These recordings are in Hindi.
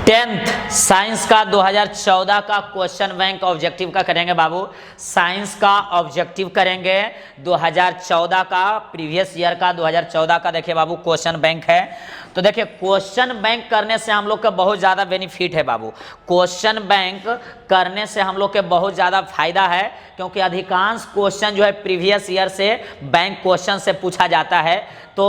10th साइंस का 2014 का क्वेश्चन बैंक ऑब्जेक्टिव का करेंगे बाबू। साइंस का ऑब्जेक्टिव करेंगे 2014 का, प्रीवियस ईयर का 2014 का देखिए बाबू क्वेश्चन बैंक है। तो देखिए क्वेश्चन बैंक करने से हम लोग का बहुत ज़्यादा बेनिफिट है बाबू। क्वेश्चन बैंक करने से हम लोग के बहुत ज़्यादा फायदा है, क्योंकि अधिकांश क्वेश्चन जो है प्रीवियस ईयर से बैंक क्वेश्चन से पूछा जाता है। तो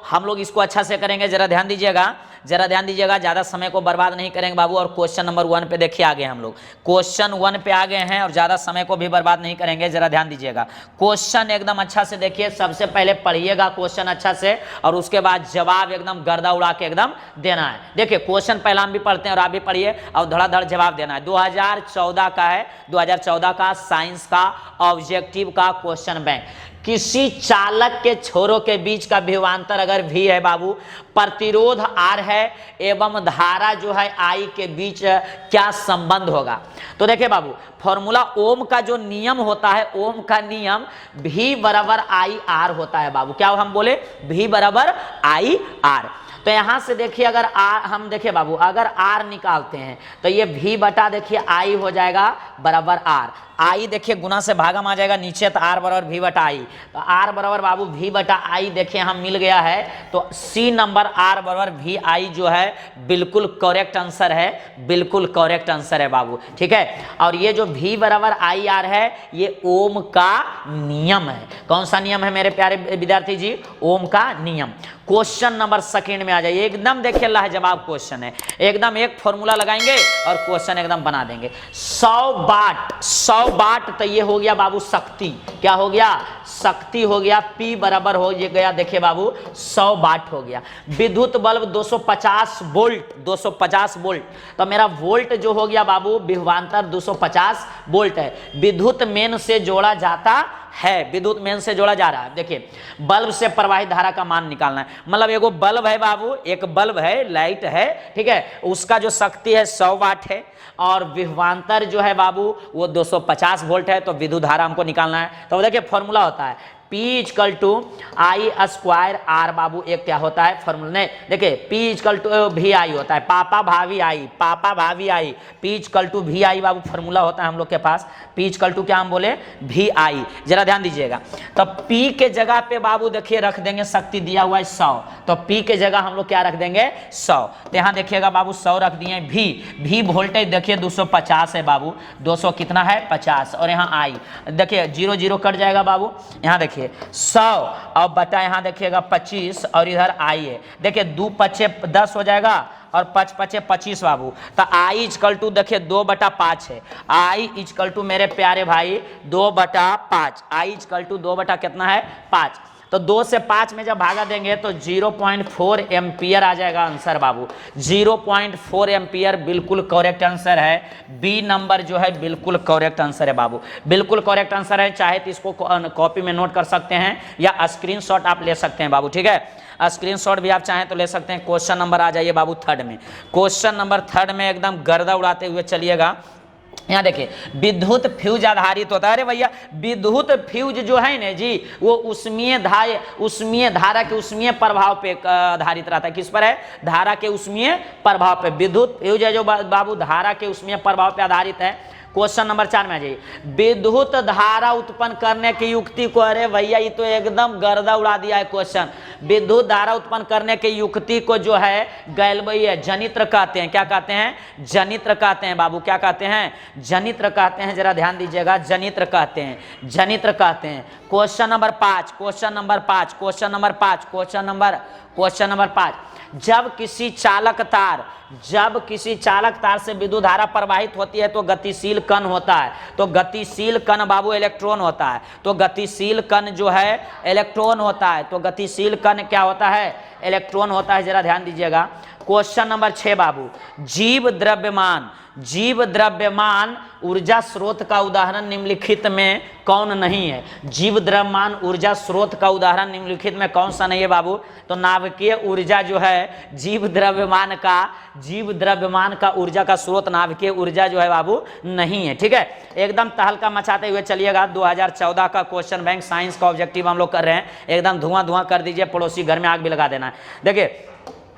हम लोग इसको अच्छा से करेंगे, जरा ध्यान दीजिएगा, जरा ध्यान दीजिएगा, ज़्यादा समय को बर्बाद नहीं करेंगे बाबू। और क्वेश्चन नंबर 1 पे देखिए आगे हम लोग क्वेश्चन 1 पे आ गए हैं और ज़्यादा समय को भी बर्बाद नहीं करेंगे, जरा ध्यान दीजिएगा। क्वेश्चन एकदम अच्छा से देखिए, सबसे पहले पढ़िएगा क्वेश्चन अच्छा से और उसके बाद जवाब एकदम गर्दा उड़ा के एकदम देना है। देखिए क्वेश्चन पहला हम भी पढ़ते हैं और आप भी पढ़िए और धड़ाधड़ जवाब देना है। 2014 का है, 2014 का साइंस का ऑब्जेक्टिव का क्वेश्चन बैंक। किसी चालक के छोरों के बीच का विभवांतर अगर भी है बाबू, प्रतिरोध R है एवं धारा जो है I के बीच क्या संबंध होगा। तो देखिए बाबू फॉर्मूला ओम का जो नियम होता है, ओम का नियम V बराबर I R होता है बाबू। क्या हम बोले? V बराबर I R। तो यहां से देखिए अगर हम देखिए बाबू अगर R निकालते हैं तो ये V बटा देखिए I हो जाएगा बराबर R। I देखिए गुना से भागम आ जाएगा नीचे, तो R बराबर V बटा I। तो R बराबर बाबू V बटा I देखिए हम मिल गया है। तो C नंबर R बराबर V I जो है बिल्कुल करेक्ट आंसर है, बिल्कुल करेक्ट आंसर है बाबू, ठीक है। और ये जो V बराबर I R है ये ओम का नियम है। कौन सा नियम है मेरे प्यारे विद्यार्थी जी? ओम का नियम। क्वेश्चन नंबर सेकंड में आ जाइए, एकदम देखिए लाजवाब क्वेश्चन है, एकदम एक फॉर्मूला लगाएंगे और क्वेश्चन एकदम बना देंगे। 100 वाट, तो ये हो गया बाबू शक्ति। क्या हो गया? शक्ति हो गया। P बराबर हो गया देखिए बाबू 100 वाट हो गया। विद्युत बल्ब 250 वोल्ट, 250 वोल्ट, तो मेरा वोल्ट जो हो गया बाबू विभवांतर 250 वोल्ट है। विद्युत मेन से जोड़ा जाता है, विद्युत मेन से जोड़ा जा रहा है। देखिए बल्ब से प्रवाहित धारा का मान निकालना है। मतलब एगो बल्ब है बाबू, एक बल्ब है, लाइट है, ठीक है, उसका जो शक्ति है 100 वाट है और विभवांतर जो है बाबू वो 250 वोल्ट है। तो विद्युत धारा हमको निकालना है। तो देखिए फॉर्मूला होता है P equal to I square R बाबू। एक क्या होता है फॉर्मूला? नहीं देखिए P इक्वल टू VI होता है, पापा भावी आई, पापा भावी आई। P इक्वल टू VI बाबू फॉर्मूला होता है हम लोग के पास। P इक्वल टू क्या हम बोले? VI। जरा ध्यान दीजिएगा। तो P के जगह पे बाबू देखिए रख देंगे, शक्ति दिया हुआ है 100, तो P के जगह हम लोग क्या रख देंगे? 100। तो यहाँ देखिएगा बाबू 100 रख दिए। V वोल्टेज देखिए 250 है बाबू, 200 कितना है? 50। और यहाँ I देखिए 0 0 कट जाएगा बाबू। यहाँ देखिए 100 और बटा यहाँ देखिएगा 25 और इधर I है। देखिए 2 पचे 10 हो जाएगा और 5 पचे 25 बाबू। तो I इक्वल टू देखिए 2/5 है। I इक्वल टू मेरे प्यारे भाई 2/5। I इक्वल टू 2 बटा कितना है? 5। तो 2 से 5 में जब भागा देंगे तो 0.4 एम्पियर आ जाएगा आंसर बाबू। 0.4 एम्पियर बिल्कुल करेक्ट आंसर है। बी नंबर जो है बिल्कुल करेक्ट आंसर है बाबू, बिल्कुल करेक्ट आंसर है। चाहे तो इसको कॉपी में नोट कर सकते हैं या स्क्रीनशॉट आप ले सकते हैं बाबू, ठीक है। स्क्रीनशॉट भी आप चाहें तो ले सकते हैं। क्वेश्चन नंबर आ जाइए बाबू 3rd में। क्वेश्चन नंबर 3rd में एकदम गर्दा उड़ाते हुए चलिएगा। यहाँ देखिए विद्युत फ्यूज आधारित होता है। अरे भैया विद्युत फ्यूज जो है ना जी वो उष्मीय धारा के उष्मीय प्रभाव पे आधारित रहता है। किस पर है? धारा के उष्मीय प्रभाव पे। विद्युत फ्यूज है जो बाबू धारा के उष्मीय प्रभाव पे आधारित है। क्वेश्चन नंबर 4 में आ जाइए। विद्युत धारा उत्पन्न करने की युक्ति को, अरे भैया ये तो एकदम गर्दा उड़ा दिया है क्वेश्चन। विद्युत धारा उत्पन्न करने की युक्ति को जो है गैल्वनीय जनित्र कहते हैं। क्या कहते हैं? जनित्र कहते हैं बाबू। क्या कहते हैं? जनित्र कहते हैं। जरा ध्यान दीजिएगा, जनित्र कहते हैं, जनित्र कहते हैं। Question number 5, question number 5, question number 5, question number 5। जब किसी चालक तार से विद्युत धारा प्रवाहित होती है तो गतिशील कण होता है। तो गतिशील कण बाबू इलेक्ट्रॉन होता है। तो गतिशील कण जो है इलेक्ट्रॉन होता है। तो गतिशील कण क्या होता है? इलेक्ट्रॉन होता है। जरा ध्यान दीजिएगा। क्वेश्चन नंबर 6 बाबू। जीव द्रव्यमान ऊर्जा स्रोत का उदाहरण निम्नलिखित में कौन नहीं है? जीव द्रव्यमान ऊर्जा स्रोत का उदाहरण निम्नलिखित में कौन सा नहीं है बाबू? तो नाभिकीय ऊर्जा जो है जीव द्रव्यमान का ऊर्जा का स्रोत नाभिकीय ऊर्जा जो है बाबू नहीं है, ठीक है। एकदम तहलका मचाते हुए चलिएगा। 2014 का क्वेश्चन बैंक साइंस का ऑब्जेक्टिव हम लोग कर रहे हैं। एकदम धुआं कर दीजिए, पड़ोसी घर में आग भी लगा देना है। देखिए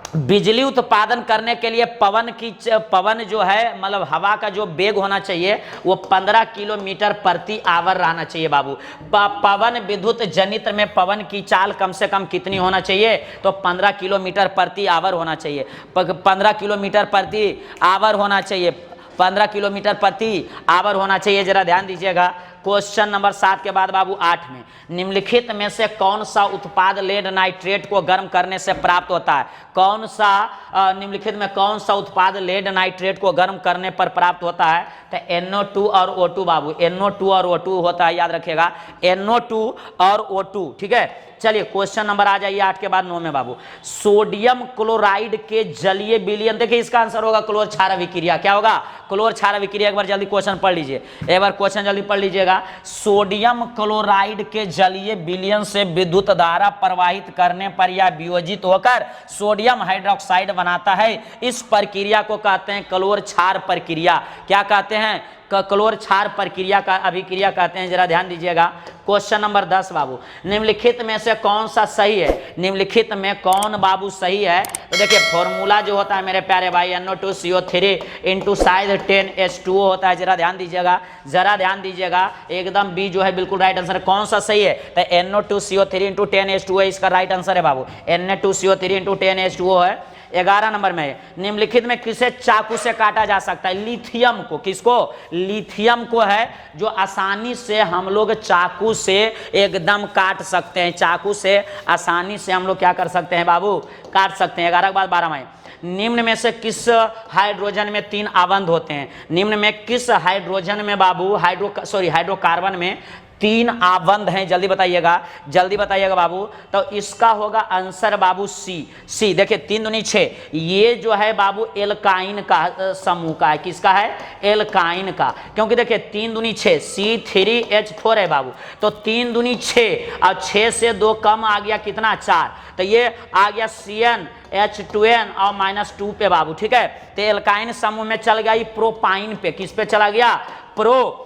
बिजली उत्पादन करने के लिए पवन जो है मतलब हवा का जो वेग होना चाहिए वो 15 किलोमीटर प्रति आवर रहना चाहिए बाबू। पवन विद्युत जनित्र में पवन की चाल कम से कम कितनी होना चाहिए? तो 15 किलोमीटर प्रति आवर होना चाहिए। 15 किलोमीटर प्रति आवर होना चाहिए, 15 किलोमीटर प्रति आवर होना चाहिए। जरा ध्यान दीजिएगा। क्वेश्चन नंबर 7 के बाद बाबू 8 में, निम्नलिखित में से कौन सा उत्पाद लेड नाइट्रेट को गर्म करने से प्राप्त होता है? कौन सा निम्नलिखित में कौन सा उत्पाद लेड नाइट्रेट को गर्म करने पर प्राप्त होता है? तो NO2 और O2 बाबू, NO2 और O2 होता है, याद रखिएगा, NO2 और O2। ठीक है, चलिए क्वेश्चन नंबर आ जाइए 8 के बाद 9 में बाबू। सोडियम क्लोराइड के जलीय विलयन, देखिए इसका आंसर होगा क्लोर क्षार अभिक्रिया। क्या होगा? क्लोर क्षार अभिक्रिया। एक बार जल्दी क्वेश्चन पढ़ लीजिए, एक बार क्वेश्चन जल्दी पढ़ लीजिएगा। सोडियम क्लोराइड के जलीय विलयन से विद्युत धारा प्रवाहित करने पर या वियोजित होकर सोडियम हाइड्रोक्साइड बनाता है। इस प्रक्रिया को कहते हैं क्लोर क्षार प्रक्रिया। क्या कहते हैं? क्लोर क्षार प्रक्रिया का अभिक्रिया कहते हैं। जरा ध्यान दीजिएगा। क्वेश्चन नंबर 10 बाबू, निम्नलिखित में से कौन सा सही है? निम्नलिखित में कौन बाबू सही है? तो देखिए फॉर्मूला जो होता है मेरे प्यारे भाई, NO2CO3 इंटू साइज 10H2O होता है। जरा ध्यान दीजिएगा, जरा ध्यान दीजिएगा, एकदम बी जो है बिल्कुल राइट आंसर। कौन सा सही है? तो NO2CO3 इंटू 10H2O इसका राइट आंसर है बाबू। Na2CO3 इंटू 10H2O है। 11 नंबर में, निम्नलिखित में किसे चाकू से काटा जा सकता है? लिथियम को। किसको? लिथियम को है, जो आसानी से हम लोग चाकू से एकदम काट सकते हैं। चाकू से आसानी से हम लोग क्या कर सकते हैं बाबू? काट सकते हैं। 11 के बाद 12 में, निम्न में से किस हाइड्रोजन में 3 आबंध होते हैं? निम्न में किस हाइड्रोजन में बाबू हाइड्रोकार्बन में 3 आबंध हैं? जल्दी बताइएगा, जल्दी बताइएगा बाबू। तो इसका होगा आंसर बाबू सी। देखिए 3 दूनी 6, ये जो है बाबू एल्काइन का समूह का है। किसका है? एल्काइन का। क्योंकि देखिए 3 दूनी 6, C3H4 है बाबू। तो 3 दूनी 6 और 6 से 2 कम आ गया कितना? 4। तो ये आ गया CnH2n और -2 पे बाबू। ठीक है, तो एल्काइन समूह में चल गया प्रोपाइन पे। किस पे चला गया? प्रोपाइन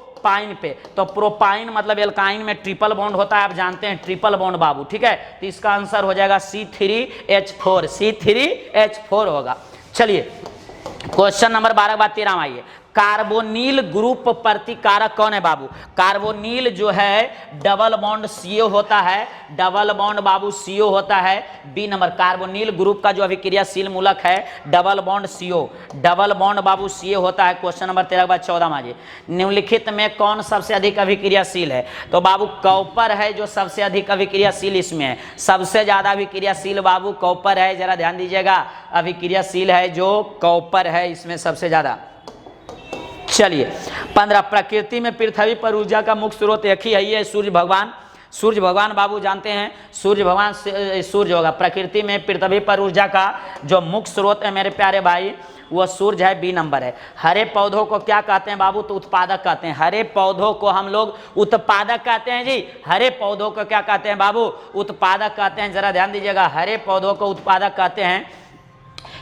पे। तो प्रोपाइन मतलब एल्काइन में ट्रिपल बॉन्ड होता है, आप जानते हैं ट्रिपल बॉन्ड बाबू। ठीक है, तो इसका आंसर हो जाएगा C3H4 होगा। चलिए क्वेश्चन नंबर 12 के बाद 13 में आइए। कार्बोनिल ग्रुप प्रतिकारक कौन है बाबू? कार्बोनिल जो है डबल बॉन्ड CO होता है, डबल बॉन्ड बाबू CO होता है। बी नंबर, कार्बोनिल ग्रुप का जो अभिक्रियाशील मूलक है double bond CO, double bond बाबू CO होता है। क्वेश्चन नंबर 13 के बाद 14 में आइए। निम्नलिखित में कौन सबसे अधिक अभिक्रियाशील है? तो बाबू कॉपर है जो सबसे अधिक अभिक्रियाशील इसमें है। सबसे ज्यादा अभिक्रियाशील बाबू कॉपर है। जरा ध्यान दीजिएगा, अभिक्रियाशील है जो कॉपर है इसमें सबसे ज्यादा। चलिए 15, प्रकृति में पृथ्वी पर ऊर्जा का मुख्य स्रोत एक ही है, ये सूर्य भगवान। सूर्य भगवान बाबू जानते हैं, सूर्य भगवान सूर्य होगा। प्रकृति में पृथ्वी पर ऊर्जा का जो मुख्य स्रोत है मेरे प्यारे भाई वो सूर्य है। बी नंबर है। हरे पौधों को क्या कहते हैं बाबू? तो उत्पादक कहते हैं। हरे पौधों को हम लोग उत्पादक कहते हैं जी। हरे पौधों को क्या कहते हैं बाबू? उत्पादक कहते हैं। जरा ध्यान दीजिएगा, हरे पौधों को उत्पादक कहते हैं।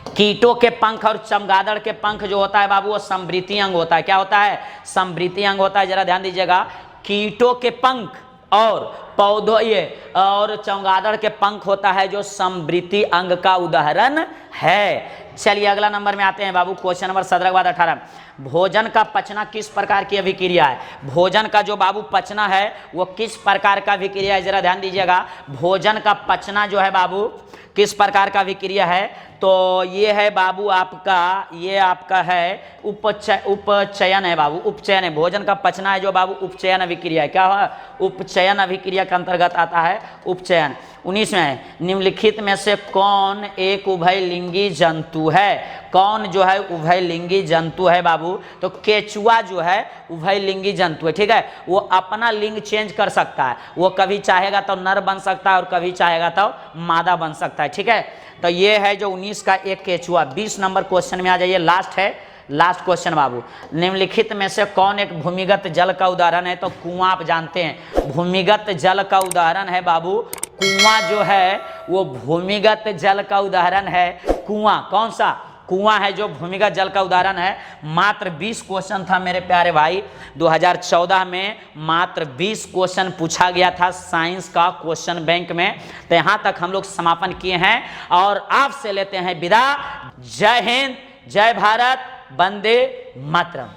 कीटों के पंख और चमगादड़ के पंख जो होता है बाबू वो समवृत्ति अंग होता है। क्या होता है? समवृत्ति अंग होता है। जरा ध्यान दीजिएगा, कीटों के पंख और पौधों ये और चमगादड़ के पंख होता है जो समवृत्ति अंग का उदाहरण है। चलिए अगला नंबर में आते हैं बाबू। क्वेश्चन नंबर 17 के बाद 18, भोजन का पचना किस प्रकार की अभिक्रिया है? भोजन का जो बाबू पचना है वो किस प्रकार का अभिक्रिया है? जरा ध्यान दीजिएगा, भोजन का पचना जो है बाबू किस प्रकार का अभिक्रिया है? तो ये है बाबू आपका, ये आपका है उपचयन है बाबू, उपचयन है। भोजन का पचना है जो बाबू उपचयन अभिक्रिया है। क्या है? उपचयन अभिक्रिया के अंतर्गत आता है उपचयन। 19 में है, निम्नलिखित में से कौन एक उभयलिंगी जंतु है? कौन जो है उभयलिंगी जंतु है बाबू? तो केचुआ जो है उभयलिंगी जंतु है। ठीक है, वो अपना लिंग चेंज कर सकता है। वो कभी चाहेगा तो नर बन सकता है और कभी चाहेगा तो मादा बन सकता है। ठीक है, तो ये है जो 19 का एक केचुआ। 20 नंबर क्वेश्चन में आ जाइए, लास्ट है, लास्ट क्वेश्चन बाबू। निम्नलिखित में से कौन एक भूमिगत जल का उदाहरण है? तो कुआं, आप जानते हैं भूमिगत जल का उदाहरण है बाबू कुआं। जो है वो भूमिगत जल का उदाहरण है कुआं। कौन सा? कुआं है जो भूमिगत जल का उदाहरण है। मात्र 20 क्वेश्चन था मेरे प्यारे भाई, 2014 में मात्र 20 क्वेश्चन पूछा गया था साइंस का क्वेश्चन बैंक में। तो यहाँ तक हम लोग समापन किए हैं और आपसे लेते हैं विदा। जय हिंद, जय भारत, वंदे मातरम।